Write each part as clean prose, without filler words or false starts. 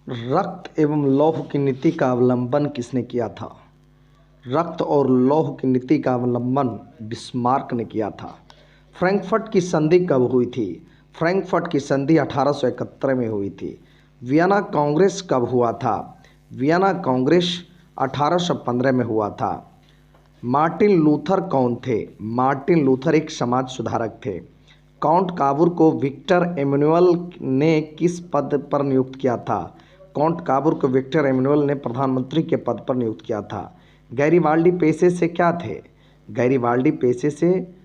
रक्त एवं लौह की नीति का अवलंबन किसने किया था? रक्त और लौह की नीति का अवलंबन बिस्मार्क ने किया था। फ्रैंकफर्ट की संधि कब हुई थी? फ्रैंकफर्ट की संधि 1871 में हुई थी। वियना कांग्रेस कब हुआ था? वियना कांग्रेस 1815 में हुआ था। मार्टिन लूथर कौन थे? मार्टिन लूथर एक समाज सुधारक थे। काउंट काबूर को विक्टर एमेनुअल ने किस पद पर नियुक्त किया था? काउंट काबूर को विक्टर एमेनुअल ने प्रधानमंत्री के पद पर नियुक्त किया था। गैरीबाल्डी पेशे से क्या थे? गैरीबाल्डी पेशे से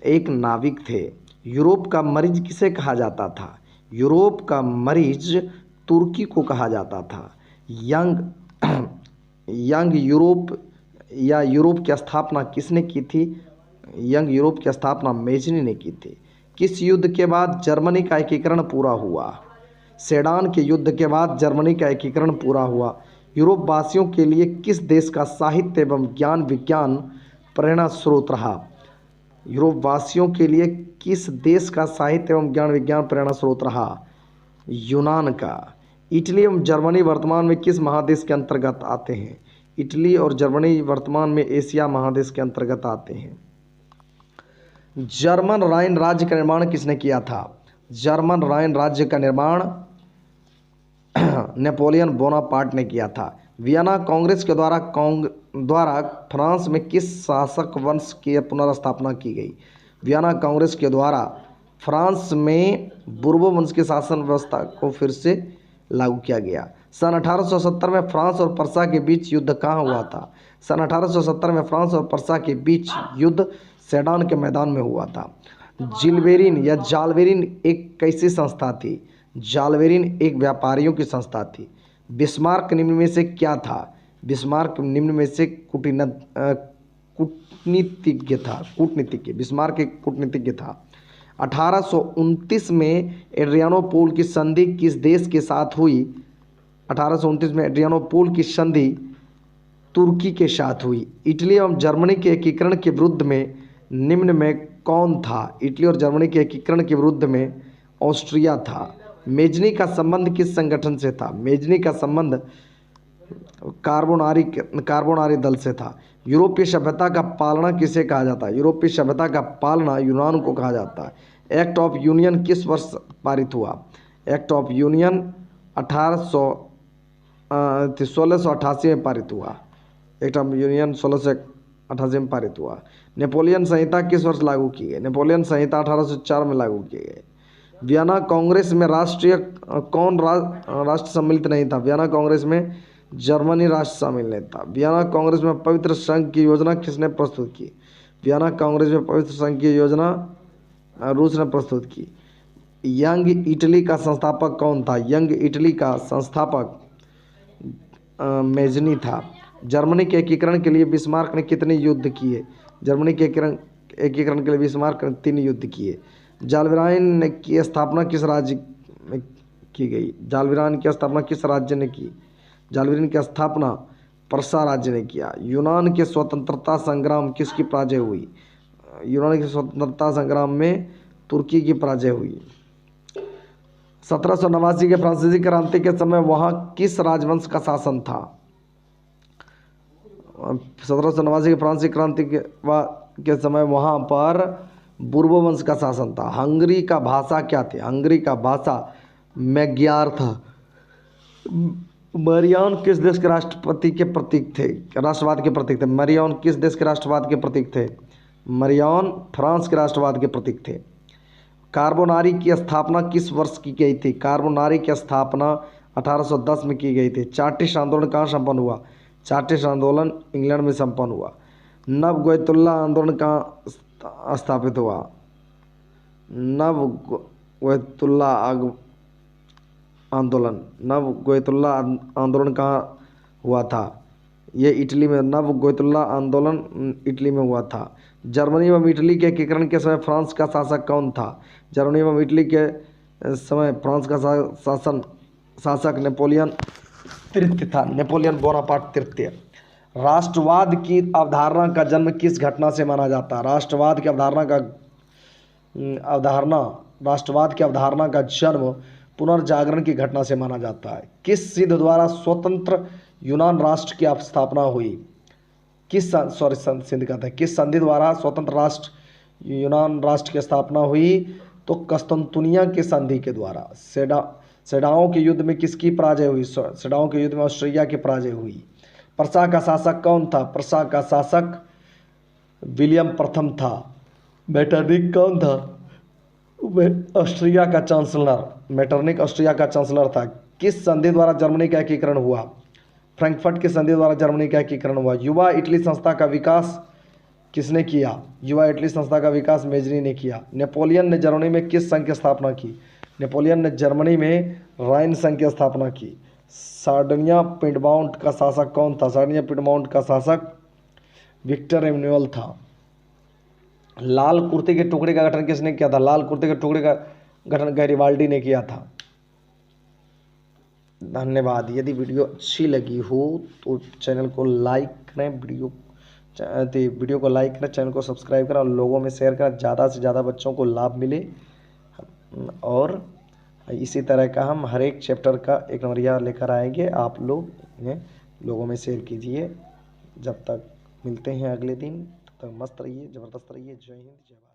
एक नाविक थे। यूरोप का मरीज किसे कहा जाता था? यूरोप का मरीज तुर्की को कहा जाता था। यंग यंग यूरोप या यूरोप की स्थापना किसने की थी? यंग यूरोप की स्थापना मेजनी ने की थी। किस युद्ध के बाद जर्मनी का एकीकरण पूरा हुआ? सेडान के युद्ध के बाद जर्मनी का एकीकरण पूरा हुआ। यूरोप वासियों के लिए किस देश का साहित्य एवं ज्ञान विज्ञान प्रेरणा स्रोत रहा? यूरोप वासियों के लिए किस देश का साहित्य एवं ज्ञान विज्ञान प्रेरणा स्रोत रहा? यूनान का। इटली एवं जर्मनी वर्तमान में किस महादेश के अंतर्गत आते हैं? इटली और जर्मनी वर्तमान में एशिया महादेश के अंतर्गत आते हैं। जर्मन राइन राज्य का निर्माण किसने किया था? जर्मन राइन राज्य का निर्माण नेपोलियन बोनापार्ट ने किया था। वियना कांग्रेस के द्वारा फ्रांस में किस शासक वंश की पुनर्स्थापना की गई? वियना कांग्रेस के द्वारा फ्रांस में बुर्बो वंश की शासन व्यवस्था को फिर से लागू किया गया। सन 1870 में फ्रांस और पर्सा के बीच युद्ध कहाँ हुआ था? सन 1870 में फ्रांस और पर्सा के बीच युद्ध सेडान के मैदान में हुआ था। जिलबेरिन या जालबेरिन एक कैसी संस्था थी? जालबेरिन एक व्यापारियों की संस्था थी। बिस्मार्क निम्न में से क्या था? बिस्मार्क निम्न में से कूटनीतिज्ञ। बिस्मार्क एक कूटनीतिज्ञ था। 1829 में एड्रियानोपोल की संधि किस देश के साथ हुई? 1829 में एड्रियानोपोल की संधि तुर्की के साथ हुई। इटली एवं जर्मनी के एकीकरण के विरुद्ध में निम्न में कौन था? इटली और जर्मनी के एकीकरण के विरुद्ध में ऑस्ट्रिया था। मेजनी का संबंध किस संगठन से था? मेजनी का संबंध कार्बोनारी दल से था। यूरोपीय सभ्यता का पालना किसे कहा जाता है? यूरोपीय सभ्यता का पालना यूनान को कहा जाता है। एक्ट ऑफ यूनियन किस वर्ष पारित हुआ? एक्ट ऑफ यूनियन 1688 में पारित हुआ। एक्ट ऑफ यूनियन 1688 में पारित हुआ। नेपोलियन संहिता किस वर्ष लागू की गई? नेपोलियन संहिता 1804 में लागू की गई। वियना कांग्रेस में राष्ट्र सम्मिलित नहीं था? वियना कांग्रेस में जर्मनी राष्ट्र शामिल नहीं था। वियना कांग्रेस में पवित्र संघ की योजना किसने प्रस्तुत की? वियना कांग्रेस में पवित्र संघ की योजना रूस ने प्रस्तुत की। यंग इटली का संस्थापक कौन था? यंग इटली का संस्थापक मेजनी था। जर्मनी के एकीकरण के लिए बिस्मार्क ने कितने युद्ध किए? जर्मनी के एकीकरण के लिए बिस्मार्क ने 3 युद्ध किए। जालबेराइन की स्थापना किस राज्य में की गई? जालबेराइन की स्थापना किस राज्य ने की? जालबेराइन की स्थापना पर्सा राज्य ने किया। यूनान के स्वतंत्रता संग्राम किसकी पराजय हुई? यूनान के स्वतंत्रता संग्राम में तुर्की की पराजय हुई। 1789 के फ्रांसीसी क्रांति के समय वहाँ किस राजवंश का शासन था? 1789 की फ्रांसीसी क्रांति के समय वहाँ पर बुर्बो वंश का शासन था। हंगरी का भाषा क्या थी? हंगरी का भाषा मैग्यार था। मरियन किस देश के राष्ट्रपति के प्रतीक थे? राष्ट्रवाद के प्रतीक थे। मरियन किस देश के राष्ट्रवाद के प्रतीक थे? मरियन फ्रांस के राष्ट्रवाद के प्रतीक थे। कार्बोनारी की स्थापना किस वर्ष की गई थी? कार्बोनारी की स्थापना 1810 में की गई थी। चार्टिस्ट आंदोलन कहाँ संपन्न हुआ? चार्टिस्ट आंदोलन इंग्लैंड में संपन्न हुआ। नवगोयतुल्ला आंदोलन कहाँ स्थापित हुआ? नवगोयतुल्ला आंदोलन कहाँ हुआ था? ये इटली में। नवगोयतुल्ला आंदोलन इटली में हुआ था। जर्मनी एवं इटली के एकीकरण के समय फ्रांस का शासक कौन था? जर्मनी एवं इटली के समय फ्रांस का शासक नेपोलियन तृतीय था। नेपोलियन बोनापार्ट तृतीय। राष्ट्रवाद की अवधारणा का जन्म किस घटना से माना जाता है? राष्ट्रवाद की अवधारणा का जन्म पुनर्जागरण की घटना से माना जाता है? किस सिद्ध द्वारा स्वतंत्र यूनान राष्ट्र की स्थापना हुई? सिंध का था, किस संधि द्वारा स्वतंत्र राष्ट्र यूनान राष्ट्र की स्थापना हुई? तो कस्तुनतुनिया की संधि के द्वारा। सेडाओं के युद्ध में किसकी पराजय हुई? सेडाओं के युद्ध में ऑस्ट्रिया की पराजय हुई। प्रसा का शासक कौन था? प्रसा का शासक विलियम प्रथम था। मेटरनिक कौन था? ऑस्ट्रिया का चांसलर। मेटरनिक ऑस्ट्रिया का चांसलर था। किस संधि द्वारा जर्मनी का एकीकरण हुआ? फ्रैंकफर्ट की संधि द्वारा जर्मनी का एकीकरण हुआ। युवा इटली संस्था का विकास किसने किया? युवा इटली संस्था का विकास मेजनी ने किया। नेपोलियन ने जर्मनी में किस संघ की स्थापना की? नेपोलियन ने जर्मनी में राइन संघ की स्थापना की। सार्डिनिया पिडमाउंट का शासक कौन था? सार्डिनिया पिडमाउंट का शासक विक्टर एमेनुअल था। लाल कुर्ते के टुकड़े का गठन किसने किया था? लाल कुर्ते के टुकड़े का गठन गैरिबाल्डी ने किया था। धन्यवाद। यदि वीडियो अच्छी लगी हो तो चैनल को लाइक करें, वीडियो को लाइक करें, चैनल को सब्सक्राइब करें और लोगों में शेयर करें, ज़्यादा से ज़्यादा बच्चों को लाभ मिले। और इसी तरह का हम हर एक चैप्टर का एक नंबरिया लेकर आएंगे। आप लोग लोगों में शेयर कीजिए। जब तक मिलते हैं अगले दिन, तब तक मस्त रहिए, ज़बरदस्त रहिए। जय हिंद, जय भारत।